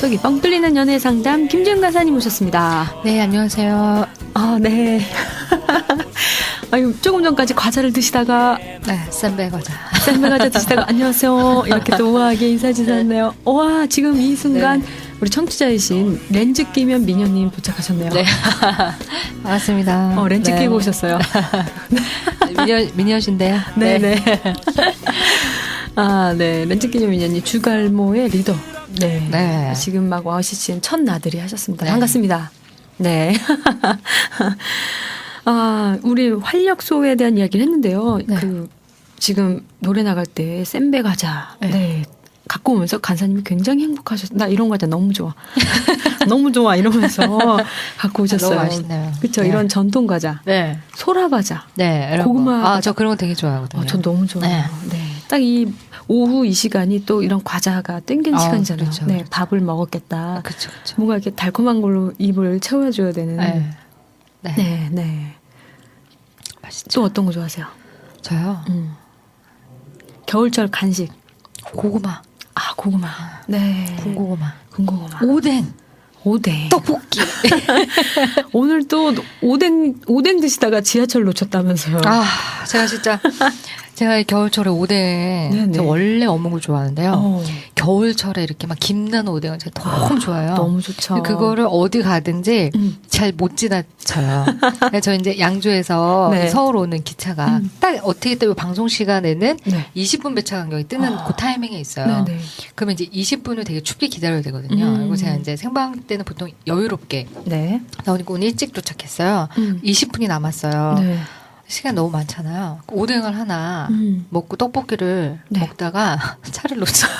속이 뻥 뚫리는 연애 상담 김지은 간사님 오셨습니다. 네, 안녕하세요. 네. 아유, 조금 전까지 과자를 드시다가 네, 쌈배 과자. 쌈배 과자 드시다가 안녕하세요 이렇게 또 우아하게 인사 주셨네요. 와, 지금 이 순간 우리 청취자이신 렌즈 끼면 미녀님 도착하셨네요. 네. 반갑습니다. 렌즈 끼고 오셨어요. 미녀신데요. 네네. 네. 렌즈 끼면 미녀님 주갈모의 리더. 네. 지금 막 와우씨씨는 첫 나들이 하셨습니다. 네. 반갑습니다. 네. 우리 활력소에 대한 이야기를 했는데요. 네. 지금 노래 나갈 때 샌베 과자. 네. 갖고 오면서 간사님이 굉장히 행복하셨어요. 나 이런 과자 너무 좋아. 너무 좋아. 이러면서 갖고 오셨어요. 너무 맛있네요. 그렇죠. 네. 이런 전통 과자. 네. 소라 과자. 네. 고구마. 저 그런 거 되게 좋아하거든요. 전 너무 좋아해요. 네. 딱 이 오후 이 시간이 또 이런 과자가 땡기는 시간이잖아요. 그렇죠, 네. 그렇죠. 밥을 먹었겠다. 그렇죠. 뭔가 이렇게 달콤한 걸로 입을 채워줘야 되는. 네. 맛있죠. 또 어떤 거 좋아하세요? 저요? 겨울철 간식. 고구마. 고구마. 네. 군고구마. 오뎅. 떡볶이. 오늘 또 오뎅 드시다가 지하철 놓쳤다면서요. 제가 겨울철에 오뎅, 저 원래 어묵을 좋아하는데요. 겨울철에 이렇게 막 김난 오뎅은 제가 너무 좋아요. 너무 좋죠. 그거를 어디 가든지 잘 못 지나쳐요. 저 이제 양주에서 서울 오는 기차가 딱 어떻게 또 방송 시간에는 20분 배차 간격이 뜨는 그 타이밍에 있어요. 그러면 이제 20분을 되게 춥게 기다려야 되거든요. 그리고 제가 이제 생방 때는 보통 여유롭게 나오니까 오늘 일찍 도착했어요. 20분이 남았어요. 시간 너무 많잖아요. 오뎅을 하나 먹고 떡볶이를 먹다가 차를 놓쳐요.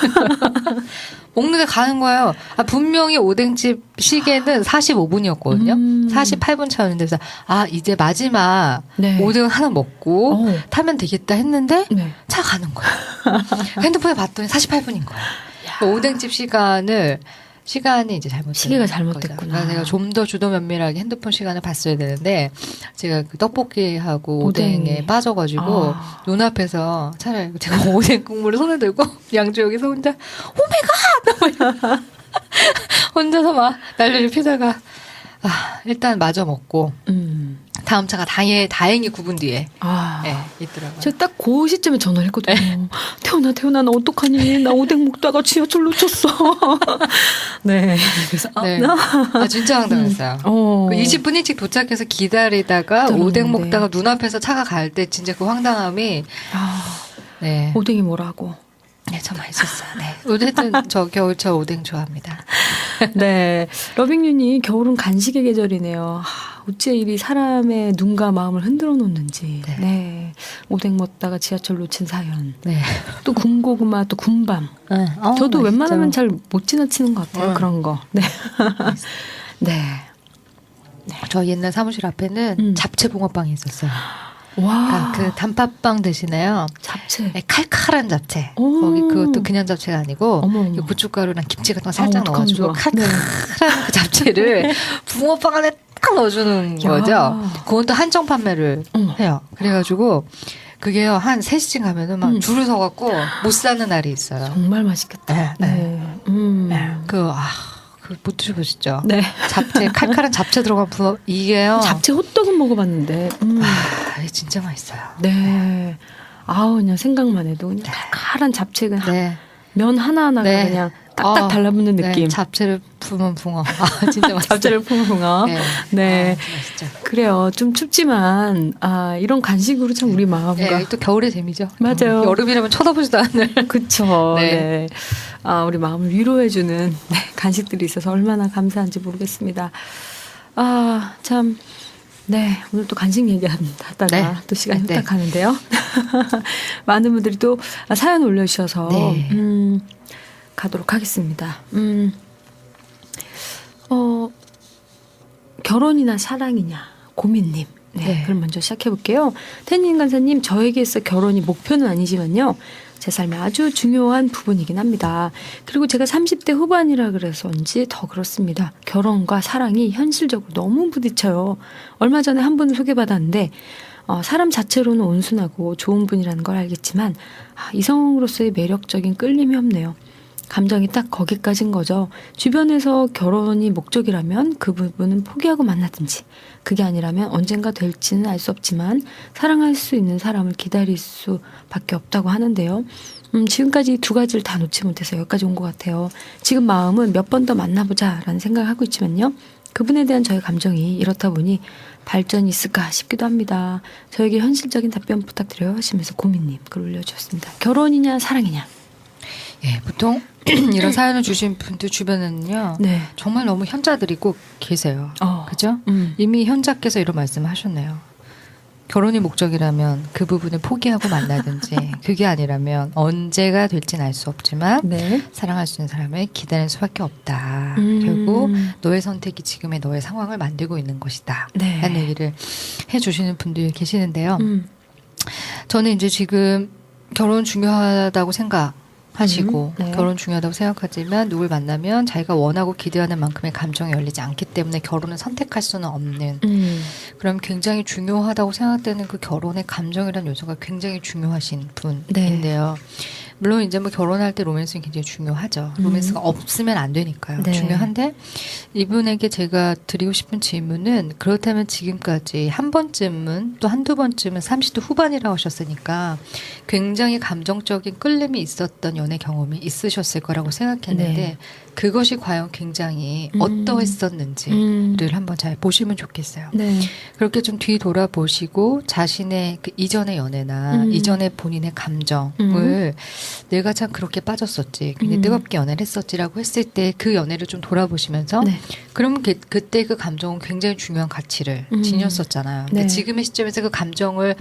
먹는데 가는 거예요. 분명히 오뎅집 시계는 45분이었거든요. 48분 차였는데 그래서 이제 마지막 오뎅 하나 먹고 타면 되겠다 했는데 차 가는 거예요. 핸드폰에 봤더니 48분인 거예요. 오뎅집 시간이 이제 시계가 잘못됐구나. 그러니까 제가 좀 더 주도 면밀하게 핸드폰 시간을 봤어야 되는데 제가 그 떡볶이하고 오뎅에 빠져가지고 눈앞에서 차라리 제가 오뎅 국물을 손에 들고 양주 여기서 혼자 오메가 혼자서 막 난리를 피다가 일단 마저 먹고 다음 차가 다행히 9분 뒤에 있더라고요. 제가 딱 그 시점에 전화를 했거든요. 태훈아 나 어떡하니? 나 오뎅 먹다가 지하철 놓쳤어. 네. 그래서 진짜 황당했어요. 20분 일찍 도착해서 기다리다가 오뎅 먹다가 눈앞에서 차가 갈 때 진짜 그 황당함이 오뎅이 뭐라고? 참 맛있었어요. 어쨌든 저 겨울철 오뎅 좋아합니다. 네. 러빙윤이 겨울은 간식의 계절이네요. 어째 이리 사람의 눈과 마음을 흔들어 놓는지. 오뎅 먹다가 지하철 놓친 사연. 또 군고구마, 또 군밤. 저도 맛있죠. 웬만하면 잘 못 지나치는 것 같아요. 그런 거. 저 옛날 사무실 앞에는 잡채 붕어빵이 있었어요. 와. 그 단팥빵 대신에요. 잡채. 칼칼한 잡채. 거기 그것도 그냥 잡채가 아니고 고춧가루랑 김치 같은 거 살짝 넣어가지고 칼칼한 그 잡채를 붕어빵 안에 딱 넣어주는 거죠. 그건 또 한정 판매를 해요. 그래가지고 그게요 한 3시쯤 가면은 막 줄을 서갖고 못 사는 날이 있어요. 정말 맛있겠다. 못 드셔보셨죠? 네. 잡채, 칼칼한 잡채 들어간 붕어, 이게요. 잡채 호떡은 먹어봤는데. 진짜 맛있어요. 네. 그냥 생각만 해도 그냥 칼칼한 잡채가 면 하나하나가 그냥 딱딱 달라붙는 느낌. 잡채를 품은 붕어. 진짜 맛있어요. 잡채를 품은 붕어. 네. 맛있죠. 그래요. 좀 춥지만, 이런 간식으로 참 우리 마음과. 또 겨울의 재미죠. 맞아요. 여름이라면 쳐다보지도 않을. 그쵸. 네. 우리 마음을 위로해주는 간식들이 있어서 얼마나 감사한지 모르겠습니다. 참. 오늘 또 간식 얘기하다가 또 시간이 후딱 가는데요. 많은 분들이 또 사연 올려주셔서 가도록 하겠습니다. 결혼이나 사랑이냐 고민님. 그럼 먼저 시작해볼게요. 태님 간사님, 저에게서 결혼이 목표는 아니지만요. 제 삶에 아주 중요한 부분이긴 합니다. 그리고 제가 30대 후반이라 그래서인지 더 그렇습니다. 결혼과 사랑이 현실적으로 너무 부딪혀요. 얼마 전에 한 분을 소개받았는데 사람 자체로는 온순하고 좋은 분이라는 걸 알겠지만 이성으로서의 매력적인 끌림이 없네요. 감정이 딱 거기까지인 거죠. 주변에서 결혼이 목적이라면 그 부분은 포기하고 만나든지, 그게 아니라면 언젠가 될지는 알 수 없지만 사랑할 수 있는 사람을 기다릴 수밖에 없다고 하는데요. 지금까지 두 가지를 다 놓지 못해서 여기까지 온 것 같아요. 지금 마음은 몇 번 더 만나보자라는 생각을 하고 있지만요. 그분에 대한 저의 감정이 이렇다 보니 발전이 있을까 싶기도 합니다. 저에게 현실적인 답변 부탁드려요 하시면서 고민님 글 올려주셨습니다. 결혼이냐 사랑이냐. 예, 보통 이런 사연을 주신 분들 주변에는요. 네. 정말 너무 현자들이 꼭 계세요. 그죠? 이미 현자께서 이런 말씀을 하셨네요. 결혼이 목적이라면 그 부분을 포기하고 만나든지 그게 아니라면 언제가 될지는 알 수 없지만 네. 사랑할 수 있는 사람을 기다릴 수밖에 없다. 그리고 너의 선택이 지금의 너의 상황을 만들고 있는 것이다. 네. 라는 얘기를 해주시는 분들이 계시는데요. 저는 이제 지금 결혼 중요하다고 생각하시고 네. 결혼 중요하다고 생각하지만 누굴 만나면 자기가 원하고 기대하는 만큼의 감정이 열리지 않기 때문에 결혼을 선택할 수는 없는 그럼 굉장히 중요하다고 생각되는 그 결혼의 감정이라는 요소가 굉장히 중요하신 분인데요. 네. 물론 이제 뭐 결혼할 때 로맨스는 굉장히 중요하죠. 로맨스가 없으면 안 되니까요. 네. 중요한데 이분에게 제가 드리고 싶은 질문은 그렇다면 지금까지 한 번쯤은 또 한두 번쯤은 30대 후반이라고 하셨으니까 굉장히 감정적인 끌림이 있었던 연애 경험이 있으셨을 거라고 생각했는데 네. 그것이 과연 굉장히 어떠했었는지를 한번 잘 보시면 좋겠어요. 네. 그렇게 좀 뒤돌아보시고 자신의 그 이전의 연애나 이전의 본인의 감정을 내가 참 그렇게 빠졌었지, 굉장히 뜨겁게 연애를 했었지라고 했을 때 그 연애를 좀 돌아보시면서 네. 그러면 그때 그 감정은 굉장히 중요한 가치를 지녔었잖아요. 네. 지금의 시점에서 그 감정을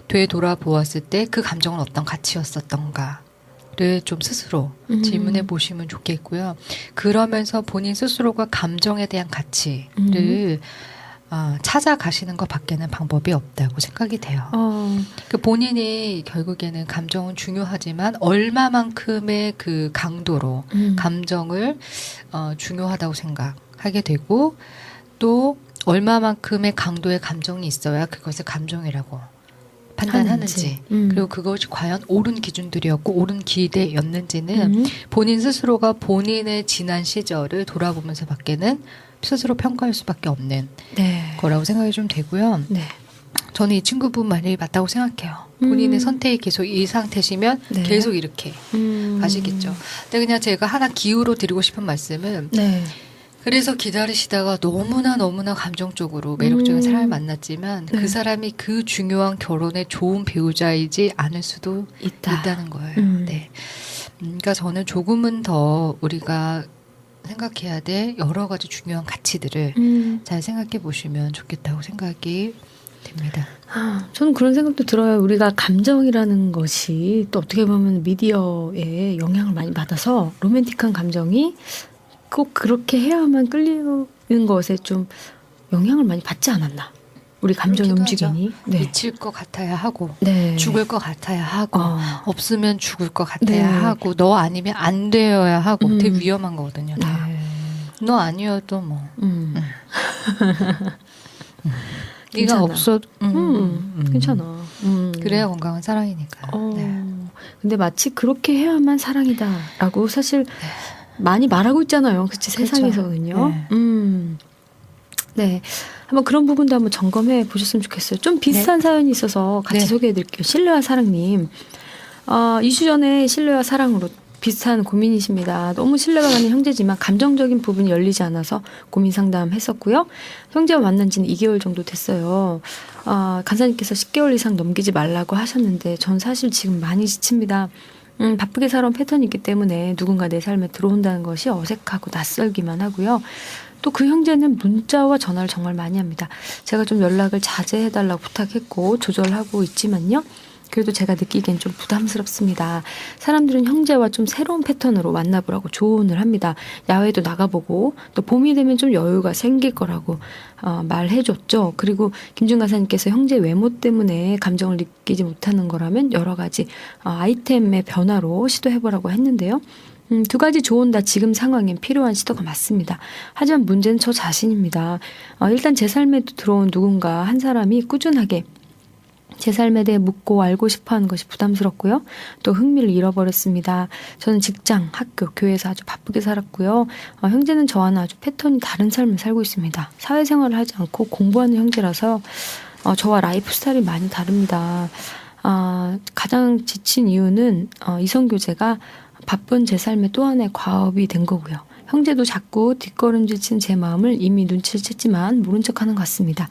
되돌아보았을 때 그 감정은 어떤 가치였었던가 를 좀 스스로 질문해 보시면 좋겠고요. 그러면서 본인 스스로가 감정에 대한 가치를 찾아가시는 것 밖에는 방법이 없다고 생각이 돼요. 그 본인이 결국에는 감정은 중요하지만 얼마만큼의 그 강도로 감정을 중요하다고 생각하게 되고 또 얼마만큼의 강도의 감정이 있어야 그것을 감정이라고 판단하는지 그리고 그것이 과연 옳은 기준들이었고 옳은 기대였는지는 본인 스스로가 본인의 지난 시절을 돌아보면서 밖에는 스스로 평가할 수밖에 없는 네. 거라고 생각이 좀 되고요. 네. 저는 이 친구분 말이 맞다고 생각해요. 본인의 선택이 계속 이 상태시면 네. 계속 이렇게 가시겠죠. 근데 그냥 제가 하나 기후로 드리고 싶은 말씀은 네. 그래서 기다리시다가 너무나 감정적으로 매력적인 사람을 만났지만 네. 그 사람이 그 중요한 결혼의 좋은 배우자이지 않을 수도 있다는 거예요. 네. 그러니까 저는 조금은 더 우리가 생각해야 될 여러 가지 중요한 가치들을 잘 생각해 보시면 좋겠다고 생각이 됩니다. 저는 그런 생각도 들어요. 우리가 감정이라는 것이 또 어떻게 보면 미디어에 영향을 많이 받아서 로맨틱한 감정이 꼭 그렇게 해야만 끌리는 것에 좀 영향을 많이 받지 않았나. 우리 감정의 움직임이. 네. 미칠 것 같아야 하고 네. 죽을 것 같아야 하고 없으면 죽을 것 같아야 네. 하고 너 아니면 안 되어야 하고 되게 위험한 거거든요. 다. 네. 너 아니어도 뭐 네가 없어도 괜찮아. 그래야 건강한 사랑이니까. 네. 근데 마치 그렇게 해야만 사랑이다라고 사실 네. 많이 말하고 있잖아요. 그치 세상에서는요. 네. 네. 한번 그런 부분도 한번 점검해 보셨으면 좋겠어요. 좀 비슷한 네. 사연이 있어서 같이 네. 소개해 드릴게요. 신뢰와 사랑님. 2주 전에 신뢰와 사랑으로 비슷한 고민이십니다. 너무 신뢰가 가는 형제지만 감정적인 부분이 열리지 않아서 고민 상담했었고요. 형제와 만난 지는 2개월 정도 됐어요. 간사님께서 10개월 이상 넘기지 말라고 하셨는데 전 사실 지금 많이 지칩니다. 바쁘게 살아온 패턴이 있기 때문에 누군가 내 삶에 들어온다는 것이 어색하고 낯설기만 하고요. 또 그 형제는 문자와 전화를 정말 많이 합니다. 제가 좀 연락을 자제해달라고 부탁했고 조절하고 있지만요. 그래도 제가 느끼기엔 좀 부담스럽습니다. 사람들은 형제와 좀 새로운 패턴으로 만나보라고 조언을 합니다. 야외도 나가보고 또 봄이 되면 좀 여유가 생길 거라고 말해줬죠. 그리고 김준 가사님께서 형제 외모 때문에 감정을 느끼지 못하는 거라면 여러 가지 아이템의 변화로 시도해보라고 했는데요. 두 가지 조언 다 지금 상황엔 필요한 시도가 맞습니다. 하지만 문제는 저 자신입니다. 일단 제 삶에 들어온 누군가 한 사람이 꾸준하게 제 삶에 대해 묻고 알고 싶어하는 것이 부담스럽고요. 또 흥미를 잃어버렸습니다. 저는 직장, 학교, 교회에서 아주 바쁘게 살았고요. 형제는 저와는 아주 패턴이 다른 삶을 살고 있습니다. 사회생활을 하지 않고 공부하는 형제라서 저와 라이프 스타일이 많이 다릅니다. 가장 지친 이유는 이성교제가 바쁜 제 삶의 또 하나의 과업이 된 거고요. 형제도 자꾸 뒷걸음질 친 제 마음을 이미 눈치를 챘지만 모른 척하는 것 같습니다.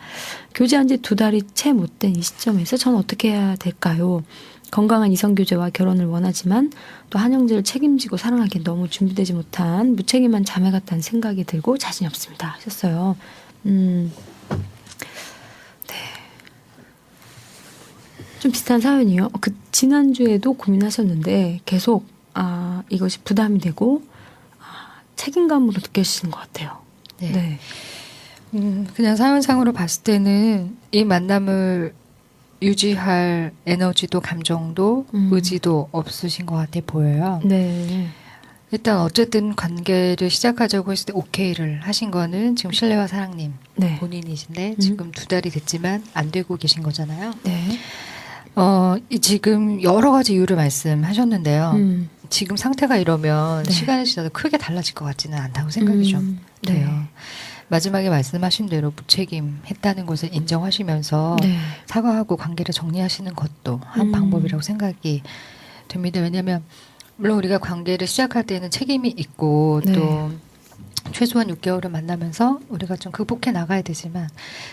교제한 지 2달이 채 못 된 이 시점에서 저는 어떻게 해야 될까요? 건강한 이성교제와 결혼을 원하지만 또 한 형제를 책임지고 사랑하기엔 너무 준비되지 못한 무책임한 자매 같다는 생각이 들고 자신이 없습니다. 하셨어요. 네. 좀 비슷한 사연이요. 지난주에도 고민하셨는데 계속 이것이 부담이 되고 책임감으로 느껴지시는 것 같아요. 네. 그냥 사연상으로 봤을 때는 이 만남을 유지할 에너지도 감정도 의지도 없으신 것 같아 보여요. 네. 일단 어쨌든 관계를 시작하자고 했을 때 오케이를 하신 거는 지금 신뢰와 사랑님 네. 본인이신데 지금 2달이 됐지만 안 되고 계신 거잖아요. 네. 지금 여러 가지 이유를 말씀하셨는데요. 지금 상태가 이러면 네. 시간이 지나도 크게 달라질 것 같지는 않다고 생각이 좀 돼요. 네. 마지막에 말씀하신 대로 무책임했다는 것을 인정하시면서 네. 사과하고 관계를 정리하시는 것도 한 방법이라고 생각이 됩니다. 왜냐하면 물론 우리가 관계를 시작할 때는 책임이 있고 네. 또 최소한 6개월을 만나면서 우리가 좀 극복해 나가야 되지만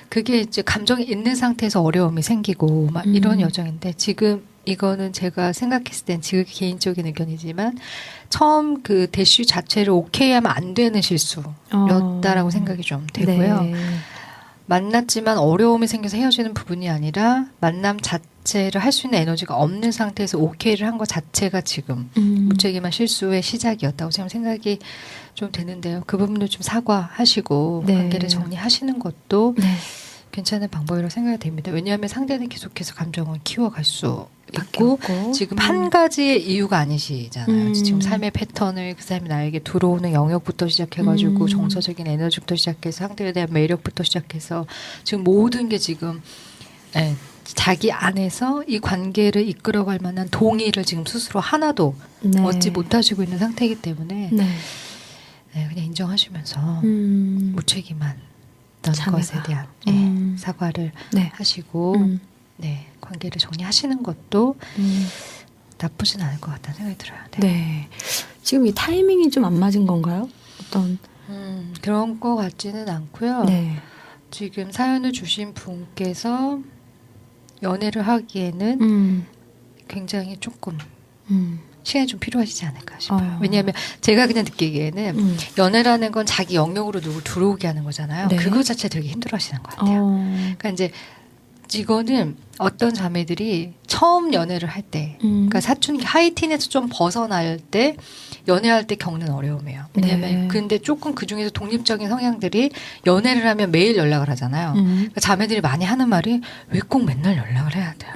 그게 이제 감정이 있는 상태에서 어려움이 생기고 막 이런 여정인데 지금 이거는 제가 생각했을 땐 지금 개인적인 의견이지만 처음 그 대쉬 자체를 오케이 하면 안 되는 실수였다라고 생각이 좀 되고요. 네. 만났지만 어려움이 생겨서 헤어지는 부분이 아니라 만남 자체를 할 수 있는 에너지가 없는 상태에서 오케이를 한 것 자체가 지금 무책임한 실수의 시작이었다고 지금 생각이 좀 되는데요. 그 부분도 좀 사과하시고 네. 관계를 정리하시는 것도 네. 괜찮은 방법이라고 생각이 됩니다. 왜냐하면 상대는 계속해서 감정을 키워갈 수 있고 지금 한 가지의 이유가 아니시잖아요. 지금 삶의 패턴을 그 사람이 나에게 들어오는 영역부터 시작해가지고 정서적인 에너지부터 시작해서 상대에 대한 매력부터 시작해서 지금 모든 게 지금 자기 안에서 이 관계를 이끌어갈 만한 동의를 지금 스스로 하나도 네. 얻지 못하시고 있는 상태이기 때문에 네. 그냥 인정하시면서 무책임한 자매가. 것에 대한 사과를 네. 하시고 관계를 정리하시는 것도 나쁘진 않을 것 같다는 생각이 들어요. 네. 지금 이 타이밍이 좀 안 맞은 건가요? 어떤 그런 것 같지는 않고요. 네. 지금 사연을 주신 분께서 연애를 하기에는 굉장히 조금 시간이 좀 필요하시지 않을까 싶어요. 왜냐하면 제가 그냥 느끼기에는 연애라는 건 자기 영역으로 누굴 들어오게 하는 거잖아요. 네. 그거 자체 되게 힘들어하시는 것 같아요. 그러니까 이제 이거는 어떤 자매들이 처음 연애를 할 때, 그러니까 사춘기 하이틴에서 좀 벗어날 때 연애할 때 겪는 어려움이에요. 왜냐하면 네. 근데 조금 그 중에서 독립적인 성향들이 연애를 하면 매일 연락을 하잖아요. 그러니까 자매들이 많이 하는 말이 왜 꼭 맨날 연락을 해야 돼요?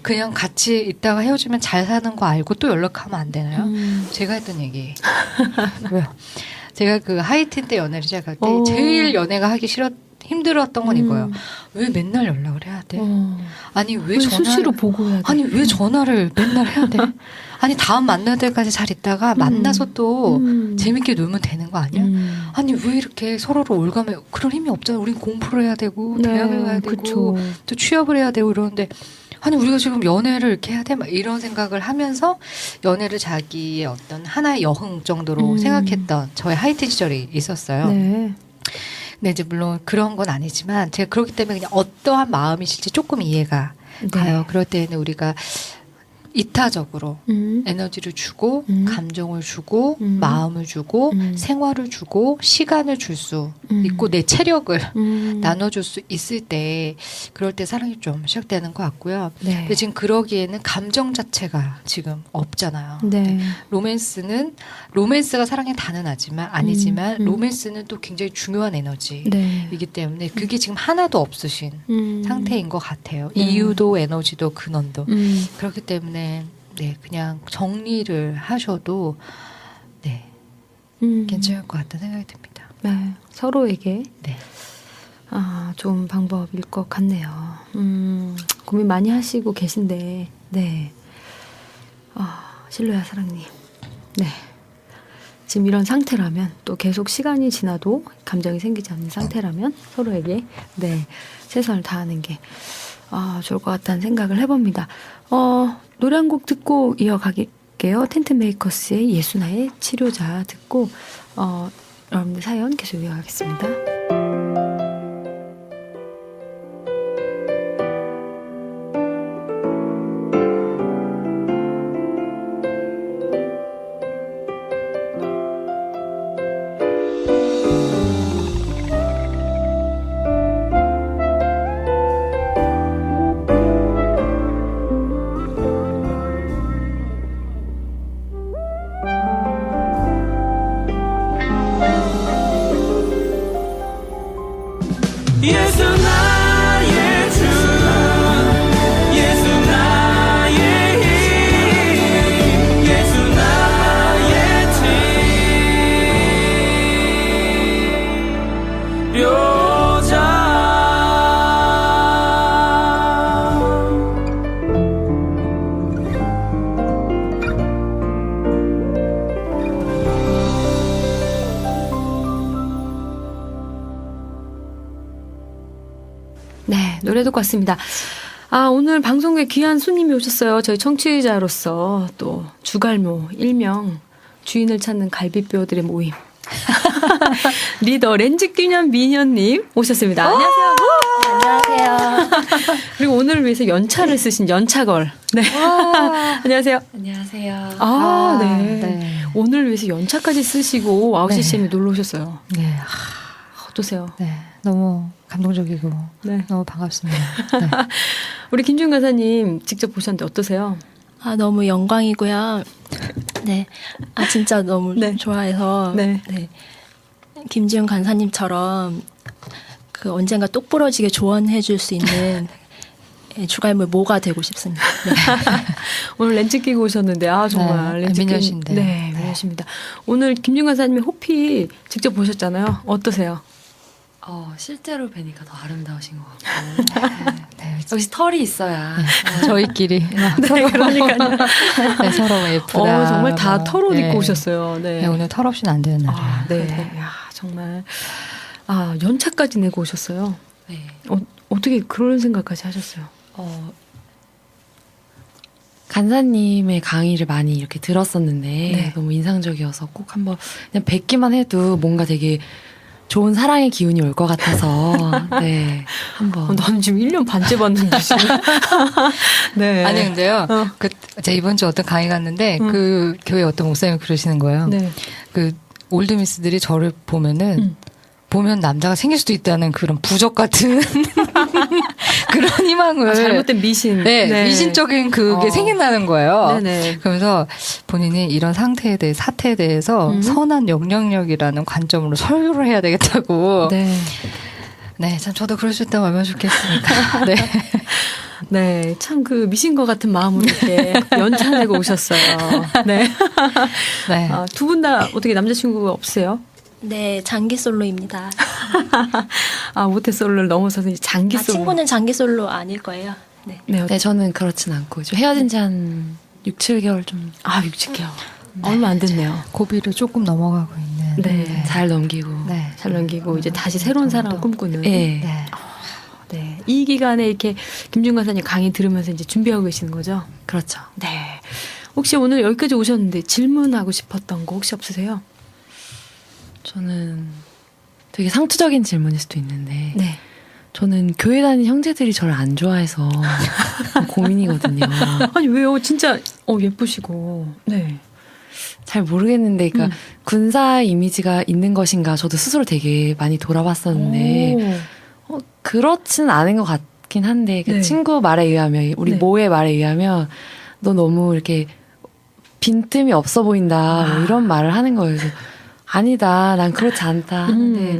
그냥 같이 있다가 헤어지면 잘 사는 거 알고 또 연락하면 안 되나요? 제가 했던 얘기. 왜요? 제가 그 하이틴 때 연애를 시작할 때 제일 연애가 하기 힘들었던 건 이거예요. 왜 맨날 연락을 해야 돼? 아니 왜 수시로 보고 해야 돼? 아니 왜 전화를 맨날 해야 돼? 아니 다음 만날 때까지 잘 있다가 만나서 또 재밌게 놀면 되는 거 아니야? 아니 왜 이렇게 서로를 올가매 그런 힘이 없잖아. 우린 공부를 해야 되고 네, 대학을 가야 되고 그쵸. 또 취업을 해야 되고 이러는데 아니 우리가 지금 연애를 이렇게 해야 돼? 막 이런 생각을 하면서 연애를 자기의 어떤 하나의 여흥 정도로 생각했던 저의 하이틴 시절이 있었어요. 네. 근데 이제 물론 그런 건 아니지만 제가 그렇기 때문에 그냥 어떠한 마음이실지 조금 이해가 가요. 그럴 때는 우리가 이타적으로 에너지를 주고 감정을 주고 마음을 주고 생활을 주고 시간을 줄 수 있고 내 체력을 나눠줄 수 있을 때 그럴 때 사랑이 좀 시작되는 것 같고요. 네. 근데 지금 그러기에는 감정 자체가 지금 없잖아요. 네. 로맨스가 사랑의 단은 아니지만 로맨스는 또 굉장히 중요한 에너지이기 네. 때문에 그게 지금 하나도 없으신 상태인 것 같아요. 네. 이유도 에너지도 근원도 그렇기 때문에 그냥 정리를 하셔도 괜찮을 것 같다는 생각이 듭니다. 네. 서로에게 네. 좋은 방법일 것 같네요. 고민 많이 하시고 계신데, 네. 실로야 사랑님. 네. 지금 이런 상태라면 또 계속 시간이 지나도 감정이 생기지 않는 상태라면 서로에게 네, 최선을 다하는 게 좋을 것 같다는 생각을 해봅니다. 노래 한 곡 듣고 이어가게요. 텐트메이커스의 예수나의 치료자 듣고 여러분들 사연 계속 이어가겠습니다. 예수 나의 주 예수 나의 힘 예수 나의 치료자 네, 노래 듣고 왔습니다. 오늘 방송국에 귀한 손님이 오셨어요. 저희 청취자로서 또 주갈모, 일명 주인을 찾는 갈비뼈들의 모임. 리더 렌즈기념 미녀님 오셨습니다. 안녕하세요. 안녕하세요. 그리고 오늘을 위해서 연차를 쓰신 연차걸. 네. 안녕하세요. 안녕하세요. 네. 네. 오늘 위해서 연차까지 쓰시고 9시 CM에 놀러 오셨어요. 네. 어떠세요? 네. 너무 감동적이고 네. 너무 반갑습니다. 네. 우리 김준 간사님 직접 보셨는데 어떠세요? 너무 영광이고요. 네. 진짜 너무 네. 좋아해서. 네. 네. 김지훈 간사님처럼 언젠가 똑부러지게 조언해 줄 수 있는 주갈물 모가 되고 싶습니다. 네. 오늘 렌즈 끼고 오셨는데 정말 네, 렌즈 미녀신데. 네, 미녀십니다. 오늘 김준 간사님의 호피 직접 보셨잖아요. 어떠세요? 실제로 뵈니까 더 아름다우신 것 같고. 네. 역시 털이 있어야. 저희끼리 네, 그러니까요. 네, 서로 예쁘다. 정말 다 털옷 네. 입고 오셨어요. 네. 네, 오늘 털 없이는 안 되는 날이에요. 네. 야, 정말. 연차까지 내고 오셨어요. 네. 어떻게 그런 생각까지 하셨어요? 간사님의 강의를 많이 이렇게 들었었는데 네. 너무 인상적이어서 꼭 한번 그냥 뵙기만 해도 뭔가 되게 좋은 사랑의 기운이 올 것 같아서 네 한번. 나는 지금 1년 반째 봤는데 지금. 네. 아니 근데요. 제가 이번 주 어떤 강의 갔는데 그 교회 어떤 목사님이 그러시는 거예요. 네. 그 올드미스들이 저를 보면은 보면 남자가 생길 수도 있다는 그런 부적 같은 그런 희망을 잘못된 미신. 네, 미신적인 그게 생긴다는 거예요. 네네. 그러면서 본인이 이런 상태에 대해 사태에 대해서 선한 영향력이라는 관점으로 설교를 해야 되겠다고. 네. 네, 참 저도 그럴 수 있다면 얼마나 좋겠습니까. 네. 네, 참 그 미신과 같은 마음으로 이렇게 연차내고 오셨어요. 네. 네. 두 분 다 어떻게 남자친구가 없으세요? 네, 장기 솔로입니다. 모태솔로를 넘어서서 이제 장기 솔로. 친구는 장기 솔로 아닐 거예요. 네. 네, 저는 그렇진 않고 좀 헤어진 지 한 6, 7개월 좀 6, 7개월. 얼마 안 됐네요. 고비를 조금 넘어가고 있는. 네. 잘 넘기고. 네. 잘 넘기고 이제 다시 새로운 사랑 꿈꾸는. 네. 네. 네. 이 기간에 이렇게 김준 간사님 강의 들으면서 이제 준비하고 계시는 거죠? 그렇죠. 네. 혹시 오늘 여기까지 오셨는데 질문하고 싶었던 거 혹시 없으세요? 저는 되게 상투적인 질문일 수도 있는데 네. 저는 교회 다니는 형제들이 저를 안 좋아해서 고민이거든요. 아니 왜요? 진짜 예쁘시고. 네. 잘 모르겠는데, 그러니까 군사 이미지가 있는 것인가 저도 스스로 되게 많이 돌아봤었는데 그렇지는 않은 것 같긴 한데 그 네. 친구 말에 의하면 우리 네. 모의 말에 의하면 너 너무 이렇게 빈틈이 없어 보인다 뭐 이런 말을 하는 거예요. 그래서 아니다, 난 그렇지 않다 하는데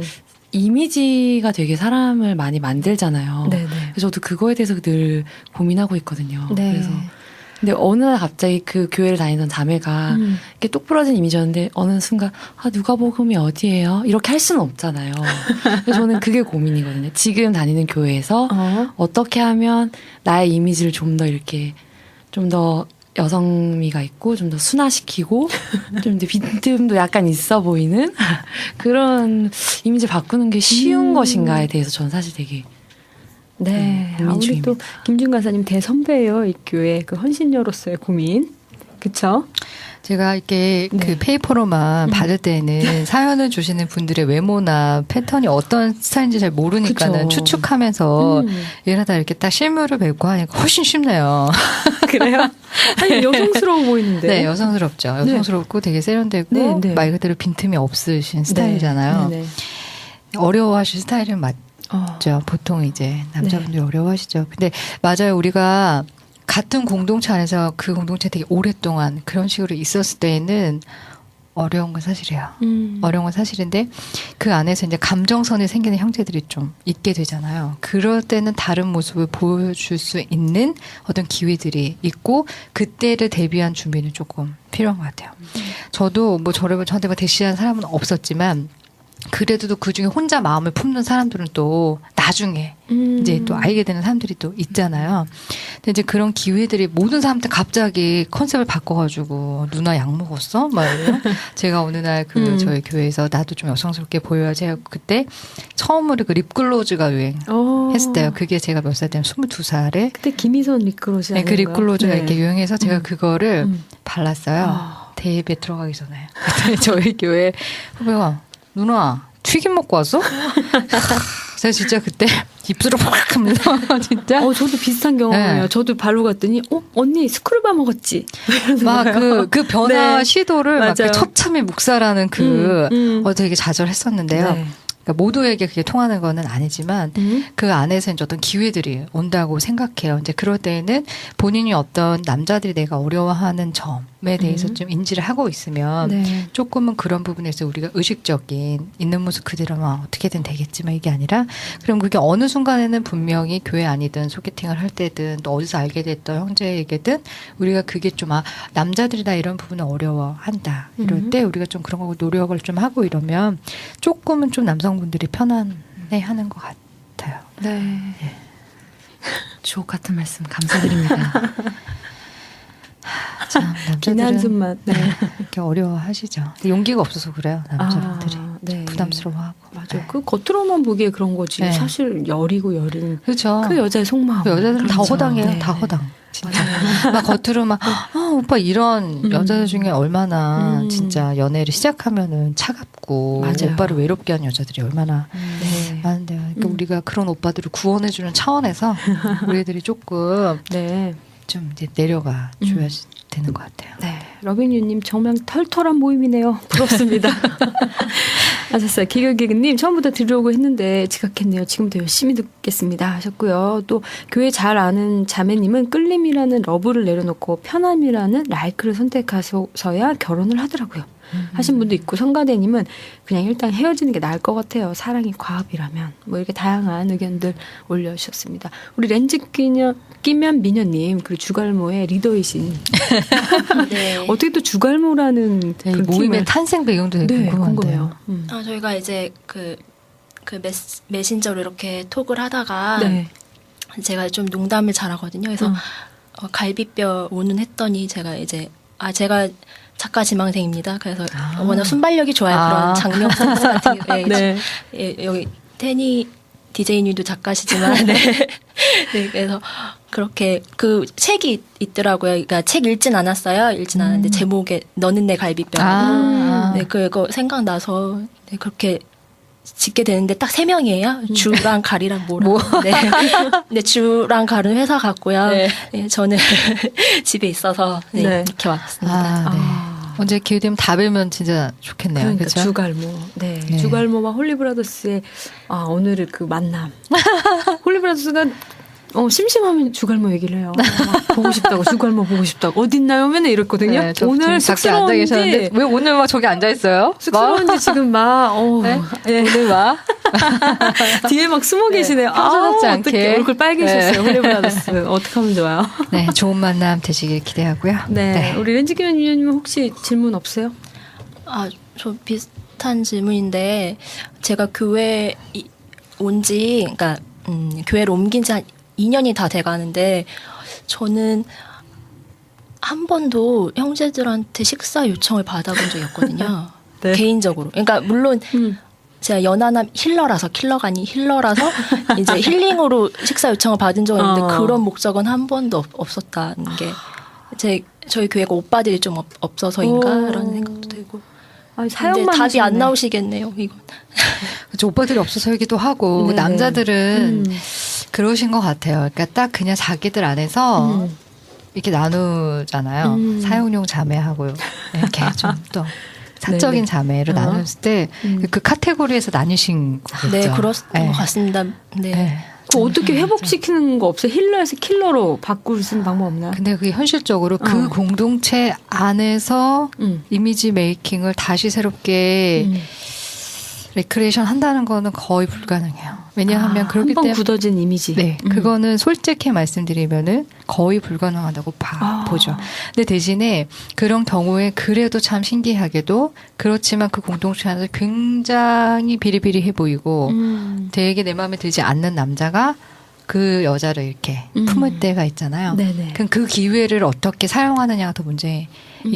이미지가 되게 사람을 많이 만들잖아요. 네네. 그래서 저도 그거에 대해서 늘 고민하고 있거든요. 네. 그래서 근데 어느 날 갑자기 그 교회를 다니던 자매가 이렇게 똑부러진 이미지였는데 어느 순간 누가 복음이 어디예요? 이렇게 할 수는 없잖아요. 그래서 저는 그게 고민이거든요. 지금 다니는 교회에서 어떻게 하면 나의 이미지를 좀 더 이렇게 좀 더 여성미가 있고 좀 더 순화시키고 좀 더 빈틈도 약간 있어 보이는 그런 이미지를 바꾸는 게 쉬운 것인가에 대해서 저는 사실 되게 네, 고민 우리 중입니다. 또 김준 간사님 대선배예요. 이 교회 그 헌신녀로서의 고민. 그쵸? 제가 이렇게 네. 그 페이퍼로만 받을 때는 사연을 주시는 분들의 외모나 패턴이 어떤 스타일인지 잘 모르니까는 그쵸. 추측하면서 얘네다 이렇게 딱 실물을 뵙고 하니까 훨씬 쉽네요. 그래요? 아니, 여성스러워 보이는데. 네, 여성스럽죠. 여성스럽고 되게 세련되고 네, 네. 말 그대로 빈틈이 없으신 스타일이잖아요. 네, 네. 어려워하실 스타일은 맞죠. 보통 이제 남자분들이 네. 어려워하시죠. 근데 맞아요. 우리가 같은 공동체 안에서 그 공동체 되게 오랫동안 그런 식으로 있었을 때에는 어려운 건 사실이에요. 어려운 건 사실인데 그 안에서 이제 감정선이 생기는 형제들이 좀 있게 되잖아요. 그럴 때는 다른 모습을 보여줄 수 있는 어떤 기회들이 있고 그때를 대비한 준비는 조금 필요한 것 같아요. 저도 뭐 저한테 뭐 대시한 사람은 없었지만 그래도 그 중에 혼자 마음을 품는 사람들은 또 나중에 이제 또 알게 되는 사람들이 또 있잖아요. 근데 이제 그런 기회들이 모든 사람들 갑자기 컨셉을 바꿔가지고 누나 약 먹었어? 막 이래요. 제가 어느 날 그 저희 교회에서 나도 좀 여성스럽게 보여야지 하고 그때 처음으로 그 립글로즈가 유행했을 때요. 그게 제가 몇 살 때는 22살에 그때 김희선 립글로즈. 네, 그 립글로즈가 네. 이렇게 유행해서 제가 그거를 발랐어요. 대회에 들어가기 전에. 그때 저희 교회 후배가 누나 튀김 먹고 왔어? 제가 진짜 그때 입술을 팍 하면서 진짜 저도 비슷한 경험이에요. 네. 저도 바로 갔더니 언니 스크루바 먹었지? 막 그 변화 네. 시도를 막 맞아요. 그 처참히 묵사라는 되게 좌절했었는데요. 네. 그러니까 모두에게 그게 통하는 거는 아니지만 그 안에서 이제 어떤 기회들이 온다고 생각해요. 이제 그럴 때에는 본인이 어떤 남자들이 내가 어려워하는 점에 대해서 좀 인지를 하고 있으면 네. 조금은 그런 부분에서 우리가 의식적인 있는 모습 그대로만 어떻게든 되겠지만 이게 아니라 그럼 그게 어느 순간에는 분명히 교회 아니든 소개팅을 할 때든 또 어디서 알게 됐던 형제에게든 우리가 그게 좀 남자들이 다 이런 부분을 어려워한다. 이럴 때 우리가 좀 그런 거 노력을 좀 하고 이러면 조금은 좀 남성분들이 편안해하는 것 같아요. 네. 주옥 같은 말씀 감사드립니다. 참 긴 남자들은 한숨만. 네. 이렇게 어려워하시죠. 용기가 없어서 그래요. 남자분들이 네. 부담스러워하고. 맞아. 네. 그 겉으로만 보기에 그런 거지. 네. 사실 열이고 여린 그렇죠. 그 여자의 속마음. 그 여자들은 다 그렇죠. 허당해요. 네. 다 허당. 진짜. 막 겉으로 막, 오빠 이런 여자들 중에 얼마나 진짜 연애를 시작하면은 차갑고 맞아요. 오빠를 외롭게 하는 여자들이 얼마나 네. 많은데요. 그러니까 우리가 그런 오빠들을 구원해주는 차원에서 우리들이 조금 네. 좀 이제 내려가 줘야 되는 것 같아요. 네. 러빙유님 정말 털털한 모임이네요. 부럽습니다. 하셨어요. 기글기글님 처음부터 들어오고 했는데 지각했네요. 지금도 열심히 듣겠습니다 하셨고요. 또 교회 잘 아는 자매님은 끌림이라는 러브를 내려놓고 편함이라는 라이크를 선택하셔야 결혼을 하더라고요. 하신 분도 있고 성가대님은 그냥 일단 헤어지는 게 나을 것 같아요. 사랑이 과합이라면. 뭐 이렇게 다양한 의견들 올려주셨습니다. 우리 렌즈 끼면 미녀님 그리고 주갈모의 리더이신 네. 어떻게 또 주갈모라는 이 그 모임의 팀을- 탄생 배경도 되게 네, 궁금한데요. 궁금해요. 저희가 이제 그 메신저로 이렇게 톡을 하다가 네. 제가 좀 농담을 잘하거든요. 그래서 갈비뼈 운운했더니 제가 이제 제가 작가 지망생입니다. 그래서 워낙 순발력이 좋아요. 그런 장명 센스 같은 게. 네. 여기 테니 디제이님도 작가시지만 네. 네, 그래서 그렇게 그 책이 있더라고요. 그러니까 책 읽진 않았어요. 읽진 않았는데 제목에 너는 내 갈비뼈. 네, 그거 생각나서 네, 그렇게 짓게 되는데 딱 3명이에요. 주랑 갈이랑 모랑. 네. 근데 주랑 갈은 회사 갔고요. 네. 네, 저는 집에 있어서 네, 네. 이렇게 왔습니다. 네. 언제 기회 되면 다 뵈면 진짜 좋겠네요. 그러니까 그렇죠? 주갈모. 네. 네. 주갈모와 홀리브라더스의 오늘의 그 만남. 홀리브라더스가 심심하면 주갈모 얘기를 해요. 막 보고 싶다고 주갈모 보고 싶다고 어딨나요? 맨날 이랬거든요. 네, 저 오늘 지금 밖에 앉아 계셨는데 쑥스러운지 왜 오늘 막 저기 앉아 있어요? 쑥스러운지 지금 막 네? 예. 오늘 막 뒤에 막 숨어 계시네요. 평소답지 않게. 어떡해. 얼굴 빨개졌어요. 홀리브라더스. 어떻게 하면 좋아요? 네, 좋은 만남 되시길 기대하고요. 네. 우리 렌즈기현 위원님 혹시 질문 없어요? 저 비슷한 질문인데 제가 교회 온지 그러니까 교회를 옮긴 지 한 2년이 다 돼가는데 저는 한 번도 형제들한테 식사 요청을 받아본 적이 없거든요. 네. 개인적으로. 그러니까 물론 제가 연하남 힐러라서 킬러가 아닌 힐러라서 이제 힐링으로 식사 요청을 받은 적은 있는데 그런 목적은 한 번도 없었다는 게 저희 교회가 오빠들이 좀 없어서인가라는 생각도 들고. 근데 사연만 답이 하시네. 안 나오시겠네요. 이건. 그렇죠. 오빠들이 없어서이기도 하고 네. 남자들은 그러신 것 같아요. 그러니까 딱 그냥 자기들 안에서 이렇게 나누잖아요. 사용용 자매하고 이렇게 좀 또 사적인 네네. 자매로 나눴을 때 그 카테고리에서 나뉘신 거겠죠. 네, 그럴 네. 것 같습니다. 네. 네. 그 어떻게 회복시키는 거 없어요? 힐러에서 킬러로 바꿀 수 있는 방법 없나요? 근데 그게 현실적으로 그 공동체 안에서 이미지 메이킹을 다시 새롭게 레크레이션 한다는 거는 거의 불가능해요. 왜냐하면 그렇기 한번 때문에 굳어진 이미지. 네, 그거는 솔직히 말씀드리면은 거의 불가능하다고 보죠. 근데 대신에 그런 경우에 그래도 참 신기하게도 그렇지만 그 공동체 안에서 굉장히 비리비리해 보이고 되게 내 마음에 들지 않는 남자가 그 여자를 이렇게 품을 때가 있잖아요. 네네. 그럼 그 기회를 어떻게 사용하느냐가 더 문제인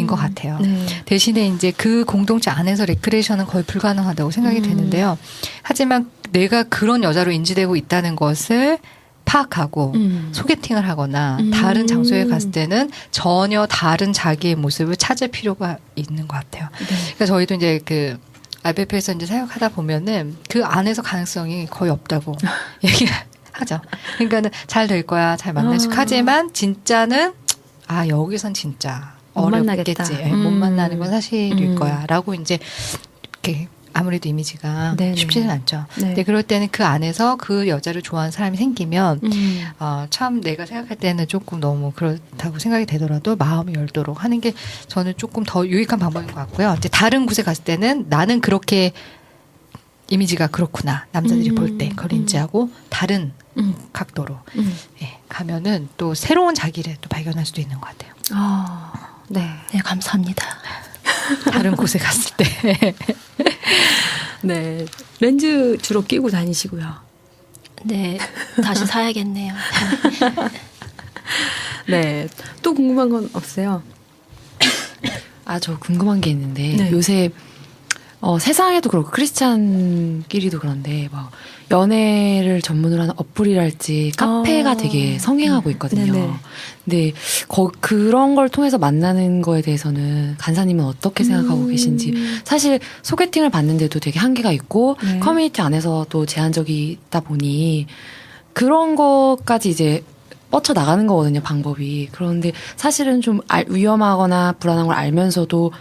것 같아요. 네. 대신에 이제 그 공동체 안에서 레크레이션은 거의 불가능하다고 생각이 되는데요. 하지만 내가 그런 여자로 인지되고 있다는 것을 파악하고 소개팅을 하거나 다른 장소에 갔을 때는 전혀 다른 자기의 모습을 찾을 필요가 있는 것 같아요. 네. 그러니까 저희도 이제 그 RBF에서 이제 사역하다 보면은 그 안에서 가능성이 거의 없다고 얘기를 하죠. 그러니까는 잘 될 거야, 잘 만나실 하지만 진짜는 여기선 진짜 못 어렵겠지. 만나겠다. 못 만나는 건 사실일 거야라고 이제 이렇게 아무래도 이미지가 네네. 쉽지는 않죠. 네. 근데 그럴 때는 그 안에서 그 여자를 좋아하는 사람이 생기면 참 내가 생각할 때는 조금 너무 그렇다고 생각이 되더라도 마음을 열도록 하는 게 저는 조금 더 유익한 방법인 것 같고요. 이제 다른 곳에 갔을 때는 나는 그렇게 이미지가 그렇구나. 남자들이 볼 때 그걸 인지하고 다른 각도로 가면은 또 새로운 자기를 또 발견할 수도 있는 것 같아요. 네. 네, 감사합니다. 다른 곳에 갔을 때. 네. 렌즈 주로 끼고 다니시고요. 네, 다시 사야겠네요. 네. 또 궁금한 건 없어요? 저 궁금한 게 있는데 네. 요새 세상에도 그렇고 크리스찬끼리도 그런데 막 연애를 전문으로 하는 어플이랄지 카페가 되게 성행하고 있거든요. 네네. 근데 그런 걸 통해서 만나는 거에 대해서는 간사님은 어떻게 생각하고 계신지. 사실 소개팅을 받는데도 되게 한계가 있고 네. 커뮤니티 안에서도 제한적이 있다 보니 그런 것까지 이제 뻗쳐 나가는 거거든요, 방법이. 그런데 사실은 좀 위험하거나 불안한 걸 알면서도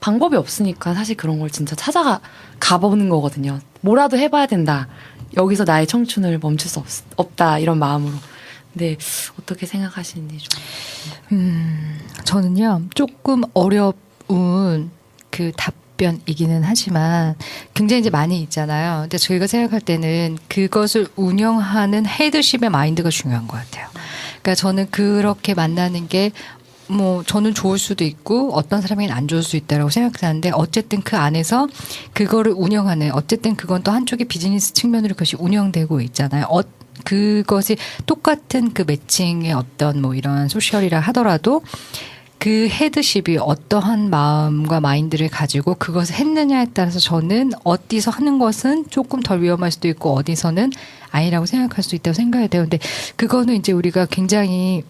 방법이 없으니까 사실 그런 걸 진짜 가보는 거거든요. 뭐라도 해봐야 된다. 여기서 나의 청춘을 멈출 수 없다. 이런 마음으로. 근데 어떻게 생각하시는지 좀. 저는요, 조금 어려운 그 답변이기는 하지만 굉장히 이제 많이 있잖아요. 근데 저희가 생각할 때는 그것을 운영하는 헤드십의 마인드가 중요한 것 같아요. 그러니까 저는 그렇게 만나는 게 저는 좋을 수도 있고 어떤 사람에게는 안 좋을 수 있다라고 생각하는데 어쨌든 그 안에서 그거를 운영하는 어쨌든 그건 또 한쪽의 비즈니스 측면으로 그것이 운영되고 있잖아요. 그것이 똑같은 그 매칭의 어떤 이런 소셜이라 하더라도 그 헤드십이 어떠한 마음과 마인드를 가지고 그것을 했느냐에 따라서 저는 어디서 하는 것은 조금 덜 위험할 수도 있고 어디서는 아니라고 생각할 수 있다고 생각해야 돼요. 근데 그거는 이제 우리가 굉장히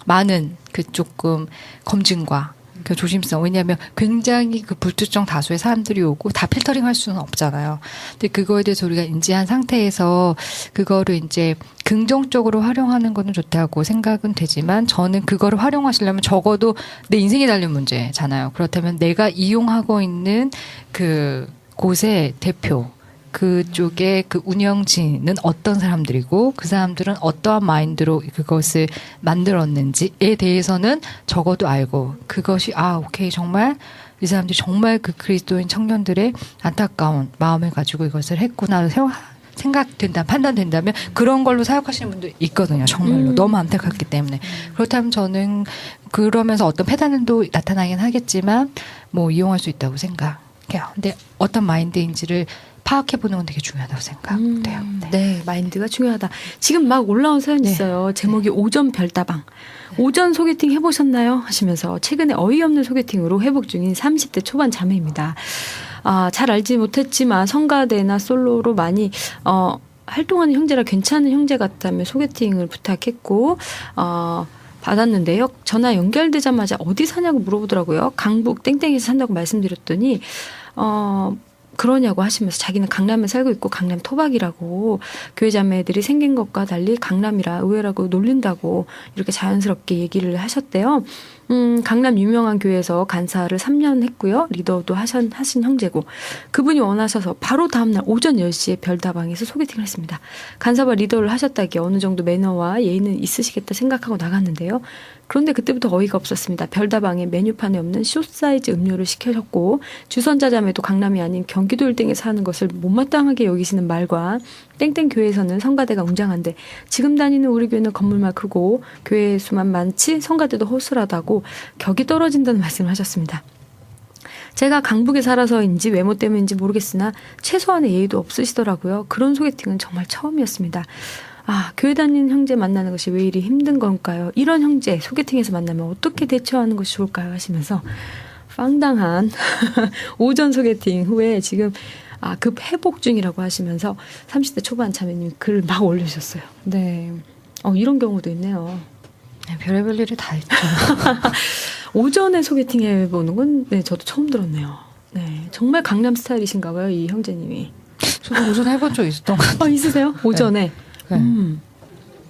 많은 그 조금 검증과 그 조심성. 왜냐하면 굉장히 그 불특정 다수의 사람들이 오고 다 필터링 할 수는 없잖아요. 근데 그거에 대해서 우리가 인지한 상태에서 그거를 이제 긍정적으로 활용하는 거는 좋다고 생각은 되지만 저는 그거를 활용하시려면 적어도 내 인생이 달린 문제잖아요. 그렇다면 내가 이용하고 있는 그 곳의 대표 그쪽에 그 운영진은 어떤 사람들이고 그 사람들은 어떠한 마인드로 그것을 만들었는지에 대해서는 적어도 알고 그것이 오케이 정말 이 사람들이 정말 그 그리스도인 청년들의 안타까운 마음을 가지고 이것을 했구나 생각된다, 판단된다면 그런 걸로 사역하시는 분들 있거든요. 정말로 너무 안타깝기 때문에 그렇다면 저는 그러면서 어떤 패단도 나타나긴 하겠지만 뭐 이용할 수 있다고 생각해요. 근데 어떤 마인드인지를 파악해보는 건 되게 중요하다고 생각돼요. 네, 마인드가 중요하다. 지금 막 올라온 사연 있어요. 제목이 오전 별다방. 오전 소개팅 해보셨나요? 하시면서 최근에 어이없는 소개팅으로 회복 중인 30대 초반 자매입니다. 잘 알지 못했지만 성가대나 솔로로 많이 활동하는 형제라 괜찮은 형제 같다며 소개팅을 부탁했고 받았는데요. 전화 연결되자마자 어디 사냐고 물어보더라고요. 강북 땡땡에서 산다고 말씀드렸더니 그러냐고 하시면서 자기는 강남에 살고 있고 강남 토박이라고 교회 자매들이 생긴 것과 달리 강남이라 의외라고 놀린다고 이렇게 자연스럽게 얘기를 하셨대요. 강남 유명한 교회에서 간사를 3년 했고요. 리더도 하신 형제고 그분이 원하셔서 바로 다음날 오전 10시에 별다방에서 소개팅을 했습니다. 간사와 리더를 하셨다기에 어느 정도 매너와 예의는 있으시겠다 생각하고 나갔는데요. 그런데 그때부터 어이가 없었습니다. 별다방에 메뉴판에 없는 숏 사이즈 음료를 시켜셨고 주선자 자매도 강남이 아닌 경기도 일등에 사는 것을 못마땅하게 여기시는 말과 땡땡 교회에서는 성가대가 웅장한데 지금 다니는 우리 교회는 건물만 크고 교회 수만 많지 성가대도 허술하다고 격이 떨어진다는 말씀을 하셨습니다. 제가 강북에 살아서인지 외모 때문인지 모르겠으나 최소한의 예의도 없으시더라고요. 그런 소개팅은 정말 처음이었습니다. 교회 다니는 형제 만나는 것이 왜 이리 힘든 건가요? 이런 형제 소개팅에서 만나면 어떻게 대처하는 것이 좋을까요? 하시면서 빵당한 오전 소개팅 후에 지금 급 회복 중이라고 하시면서 30대 초반 자매님 글을 막 올려주셨어요. 네, 이런 경우도 있네요. 네, 별의별 일이 다 있죠. 오전에 소개팅 해보는 건 저도 처음 들었네요. 네, 정말 강남 스타일이신가 봐요, 이 형제님이. 저도 오전에 해본 적 있었던 것 같아요. 있으세요? 오전에? 네.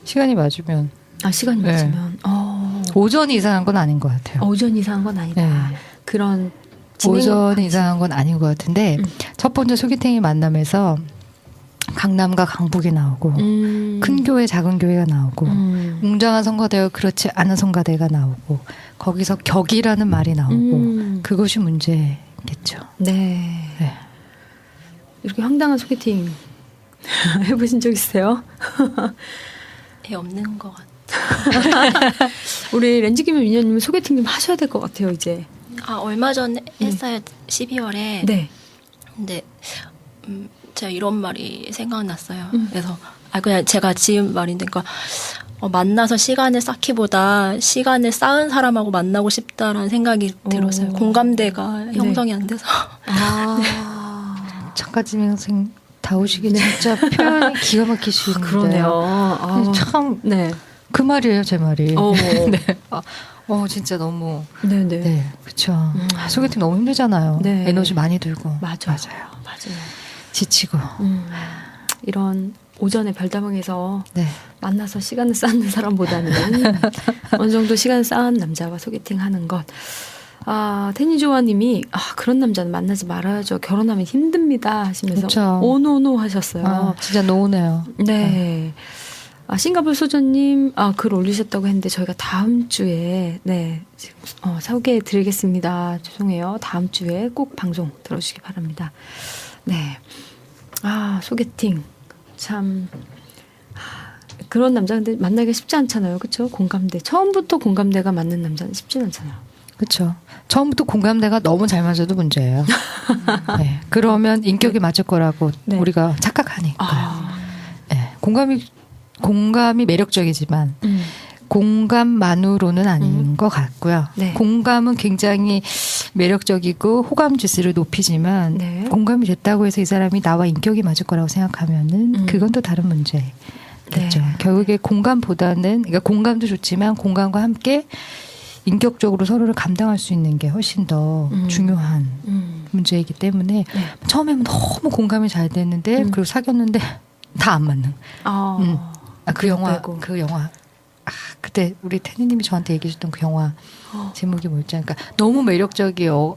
시간이 맞으면. 시간이 맞으면. 오전이 이상한 건 아닌 것 같아요. 오전 이상한 건 아니다. 네. 그런 오전이 이상한 건 아닌 것 같은데 첫 번째 소개팅이 만남에서 강남과 강북이 나오고 큰 교회 작은 교회가 나오고 웅장한 성가대와 그렇지 않은 성가대가 나오고 거기서 격이라는 말이 나오고 그것이 문제겠죠. 네. 이렇게 황당한 소개팅 해보신 적 있으세요? 없는 것 같아요. 우리 렌즈김의 미녀님은 소개팅 좀 하셔야 될 것 같아요, 이제. 얼마 전에 했어요. 12월에. 네. 근데 제가 이런 말이 생각났어요. 그래서 그냥 제가 지은 말인데, 그러니까 만나서 시간을 쌓기보다 시간을 쌓은 사람하고 만나고 싶다라는 생각이 들었어요. 공감대가 형성이 안 돼서. 작가님 선생 다우시기 진짜 표현이 기가 막히시는데. 그러네요. 참. 네. 그 말이에요, 제 말이. 네. 진짜 너무. 네네. 네, 그렇죠. 소개팅 너무 힘들잖아요. 네. 에너지 많이 들고. 맞아요. 지치고. 이런 오전에 별다방에서 네. 만나서 시간을 쌓는 사람보다는 어느 정도 시간을 쌓은 남자와 소개팅하는 것. 테니조아님이 그런 남자는 만나지 말아야죠. 결혼하면 힘듭니다 하시면서 그쵸. 오노노 하셨어요. 진짜 노네요. 네. 싱가포르 소저님 글 올리셨다고 했는데 저희가 다음 주에 지금 소개해드리겠습니다. 죄송해요. 다음 주에 꼭 방송 들어주시기 바랍니다. 네. 소개팅 참 그런 남자 근데 만나기가 쉽지 않잖아요. 그렇죠? 공감대 처음부터 공감대가 맞는 남자는 쉽지 않잖아요. 그렇죠. 처음부터 공감대가 너무 잘 맞아도 문제예요. 네. 그러면 인격이 맞을 거라고 우리가 착각하니까요. 네. 공감이 매력적이지만 공감만으로는 아닌 것 같고요. 네. 공감은 굉장히 매력적이고 호감 지수를 높이지만 공감이 됐다고 해서 이 사람이 나와 인격이 맞을 거라고 생각하면은 그건 또 다른 문제겠죠. 네. 결국에 공감보다는 그러니까 공감도 좋지만 공감과 함께 인격적으로 서로를 감당할 수 있는 게 훨씬 더 중요한 문제이기 때문에 처음에는 너무 공감이 잘 됐는데 그리고 사귀었는데 다 안 맞는. 그 영화 그때 우리 태니님이 저한테 얘기해줬던 그 영화 제목이 뭐였지? 그러니까 너무 매력적이었던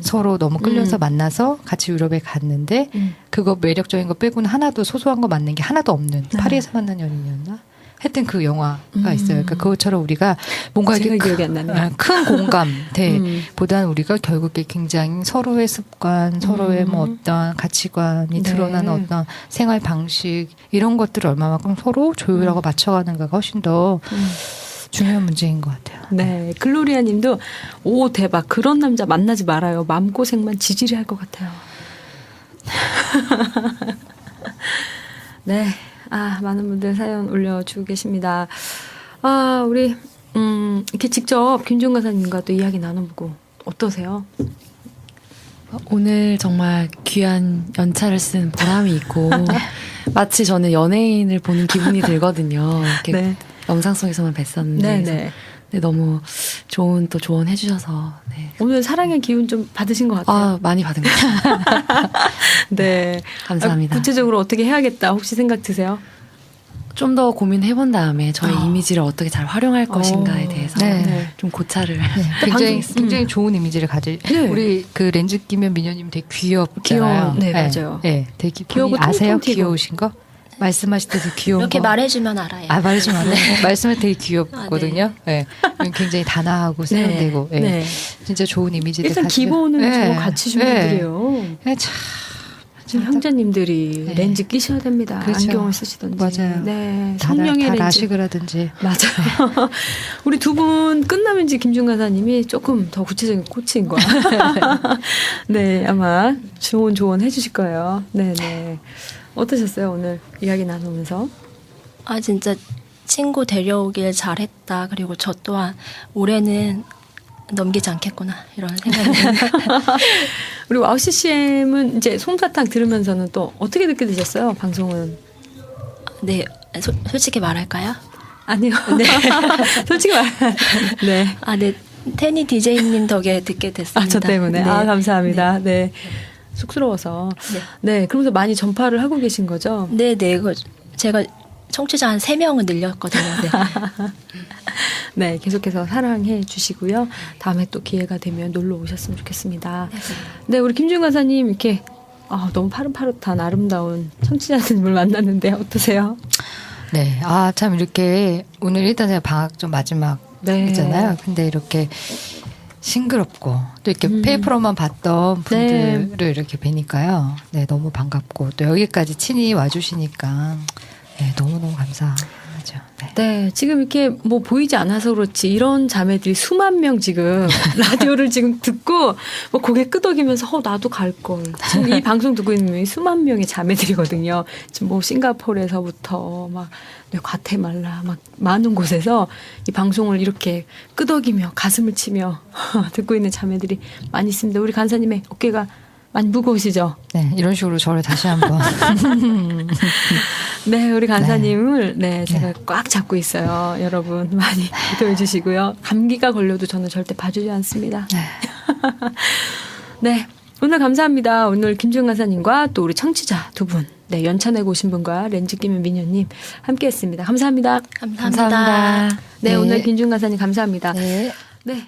서로 너무 끌려서 만나서 같이 유럽에 갔는데 그거 매력적인 거 빼고는 하나도 소소한 거 맞는 게 하나도 없는 파리에서 만난 연인이었나? 하여튼 그 영화가 있어요. 그러니까 그것처럼 우리가 뭔가 이렇게 기억이 안 나네요. 큰 공감대보다는 우리가 결국에 굉장히 서로의 습관, 서로의 뭐 어떤 가치관이 네. 드러나는 어떤 생활 방식 이런 것들을 얼마만큼 서로 조율하고 맞춰가는가가 훨씬 더 중요한 문제인 것 같아요. 네, 글로리아 님도 오 대박 그런 남자 만나지 말아요. 마음고생만 지질이 할 것 같아요. 네, 많은 분들 사연 올려주고 계십니다. 우리 이렇게 직접 김준 가사님과 또 이야기 나눠보고 어떠세요? 오늘 정말 귀한 연차를 쓴 보람이 있고 마치 저는 연예인을 보는 기분이 들거든요. 이렇게 네. 영상 속에서만 뵀었는데 네, 그래서 네. 네, 너무 좋은 또 조언 해주셔서 네. 오늘 사랑의 기운 좀 받으신 것 같아요. 많이 받은 것 같아요. 네, 감사합니다. 구체적으로 어떻게 해야겠다 혹시 생각 드세요? 좀 더 고민해본 다음에 저의 이미지를 어떻게 잘 활용할 것인가에 대해서 네. 좀 고찰을 굉장히 좋은 이미지를 가질. 네. 우리 그 렌즈 끼면 미녀님 되게 귀엽잖아요. 귀여운, 네, 맞아요. 네, 되게 귀여우고 아세요? 통통 튀고. 귀여우신 거? 말씀하실 때도 귀여운 이렇게 거. 말해주면 알아요. 말해주면 안 돼요. 말씀은 되게 귀엽거든요. 네. 굉장히 단아하고 세련되고. 네. 네. 진짜 좋은 이미지를 일단 가지고. 기본은 네. 저거 갖추신 분들이에요. 네, 참. 지금 형제님들이 네. 렌즈 끼셔야 됩니다. 그렇죠. 안경을 쓰시던지. 맞아요. 네. 다 성령의 렌즈. 라식을 하든지. 맞아요. 우리 두 분 끝나면 이제 김준 가사님이 조금 더 구체적인 코치인과 네 아마 좋은 조언 해주실 거예요. 네네. 어떠셨어요 오늘 이야기 나누면서? 진짜 친구 데려오길 잘했다. 그리고 저 또한 올해는 넘기지 않겠구나 이런 생각이 드네요. 우리 와우 CCM은 이제 솜사탕 들으면서는 또 어떻게 듣게 되셨어요? 방송은? 네, 솔직히 말할까요? 아니요. 네. 솔직히 말. 네. 네, 테니 DJ님 덕에 듣게 됐습니다. 저 때문에. 네. 감사합니다. 네. 쑥스러워서. 네. 그러면서 많이 전파를 하고 계신 거죠? 네. 제가 청취자 한 3명은 늘렸거든요. 네. 네, 계속해서 사랑해 주시고요. 다음에 또 기회가 되면 놀러 오셨으면 좋겠습니다. 네, 우리 김준 가사님 이렇게 너무 파릇파릇한 아름다운 청취자님을 만났는데 어떠세요? 네. 참 이렇게 오늘 일단 제가 방학 좀 마지막이잖아요. 근데 이렇게 싱그럽고 또 이렇게 페이퍼로만 봤던 분들을 이렇게 뵈니까요. 네, 너무 반갑고 또 여기까지 친히 와주시니까 네, 너무너무 감사하죠. 네, 지금 이렇게 뭐 보이지 않아서 그렇지 이런 자매들이 수만 명 지금 라디오를 지금 듣고 뭐 고개 끄덕이면서 나도 갈 걸. 지금 이 방송 듣고 있는 분이 수만 명의 자매들이거든요. 지금 뭐 싱가포르에서부터 막 과테말라 막 많은 곳에서 이 방송을 이렇게 끄덕이며 가슴을 치며 듣고 있는 자매들이 많이 있습니다. 우리 간사님의 어깨가 많이 무거우시죠? 네, 이런 식으로 저를 다시 한번. 네, 우리 간사님을 제가 꽉 잡고 있어요. 여러분 많이 기도해 주시고요. 감기가 걸려도 저는 절대 봐주지 않습니다. 네, 오늘 감사합니다. 오늘 김준 간사님과 또 우리 청취자 두 분, 연차 내고 오신 분과 렌즈 끼면 미녀님 함께했습니다. 감사합니다. 감사합니다. 네, 오늘 김준 간사님 감사합니다. 네. 네.